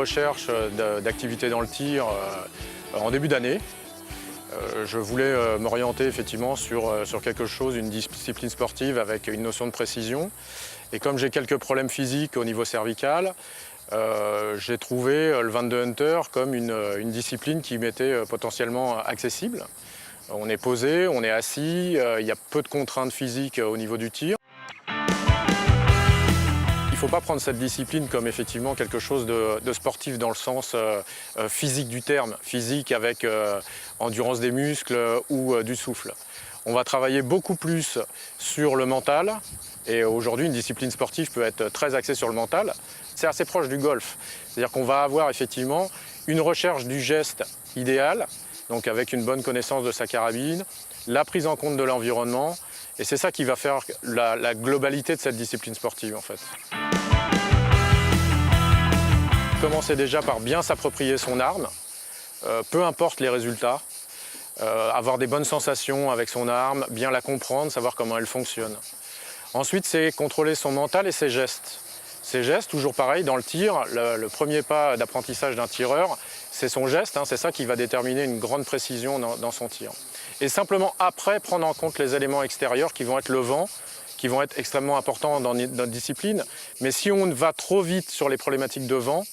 recherche d'activité dans le tir en début d'année. Je voulais m'orienter effectivement sur quelque chose, une discipline sportive avec une notion de précision. Et comme j'ai quelques problèmes physiques au niveau cervical, j'ai trouvé le 22 Hunter comme une discipline qui m'était potentiellement accessible. On est posé, on est assis, il y a peu de contraintes physiques au niveau du tir. Il ne faut pas prendre cette discipline comme effectivement quelque chose de sportif dans le sens physique du terme, physique avec endurance des muscles ou du souffle. On va travailler beaucoup plus sur le mental et aujourd'hui une discipline sportive peut être très axée sur le mental. C'est assez proche du golf, c'est-à-dire qu'on va avoir effectivement une recherche du geste idéal, donc avec une bonne connaissance de sa carabine, la prise en compte de l'environnement, et c'est ça qui va faire la globalité de cette discipline sportive en fait. Commencer déjà par bien s'approprier son arme, peu importe les résultats, avoir des bonnes sensations avec son arme, bien la comprendre, savoir comment elle fonctionne. Ensuite, c'est contrôler son mental et ses gestes. Ces gestes, toujours pareil, dans le tir, le premier pas d'apprentissage d'un tireur, c'est son geste, hein, c'est ça qui va déterminer une grande précision dans son tir. Et simplement après, prendre en compte les éléments extérieurs qui vont être le vent, qui vont être extrêmement importants dans notre discipline. Mais si on va trop vite sur les problématiques de vent,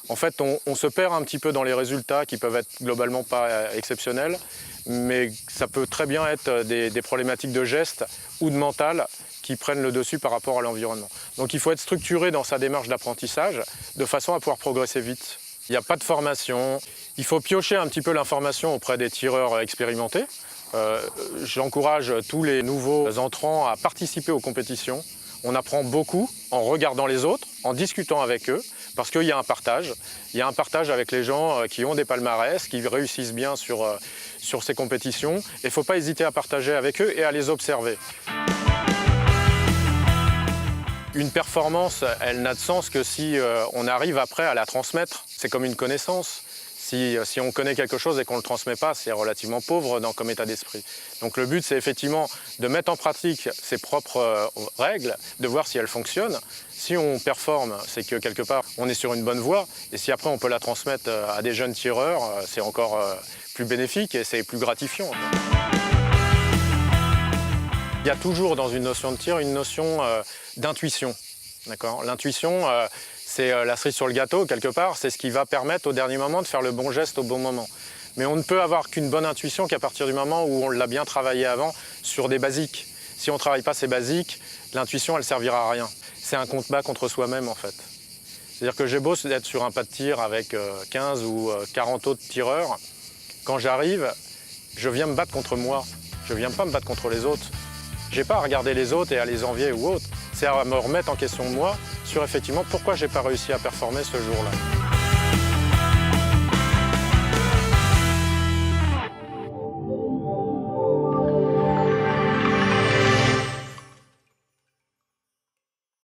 en fait, on se perd un petit peu dans les résultats qui peuvent être globalement pas exceptionnels, mais ça peut très bien être des problématiques de geste ou de mental qui prennent le dessus par rapport à l'environnement. Donc il faut être structuré dans sa démarche d'apprentissage de façon à pouvoir progresser vite. Il n'y a pas de formation, il faut piocher un petit peu l'information auprès des tireurs expérimentés. J'encourage tous les nouveaux entrants à participer aux compétitions. On apprend beaucoup en regardant les autres, en discutant avec eux, parce qu'il y a un partage. Il y a un partage avec les gens qui ont des palmarès, qui réussissent bien sur ces compétitions. Et il ne faut pas hésiter à partager avec eux et à les observer. Une performance, elle n'a de sens que si on arrive après à la transmettre. C'est comme une connaissance. Si on connaît quelque chose et qu'on ne le transmet pas, c'est relativement pauvre comme état d'esprit. Donc le but, c'est effectivement de mettre en pratique ses propres règles, de voir si elles fonctionnent. Si on performe, c'est que quelque part, on est sur une bonne voie. Et si après, on peut la transmettre à des jeunes tireurs, c'est encore plus bénéfique et c'est plus gratifiant. Il y a toujours dans une notion de tir une notion d'intuition. L'intuition, c'est la cerise sur le gâteau, quelque part, c'est ce qui va permettre au dernier moment de faire le bon geste au bon moment. Mais on ne peut avoir qu'une bonne intuition qu'à partir du moment où on l'a bien travaillé avant sur des basiques. Si on ne travaille pas ces basiques, l'intuition, elle ne servira à rien. C'est un combat contre soi-même, en fait. C'est-à-dire que j'ai beau être sur un pas de tir avec 15 ou 40 autres tireurs, quand j'arrive, je viens me battre contre moi. Je ne viens pas me battre contre les autres. Je n'ai pas à regarder les autres et à les envier ou autres. C'est à me remettre en question de moi sur effectivement pourquoi je n'ai pas réussi à performer ce jour-là.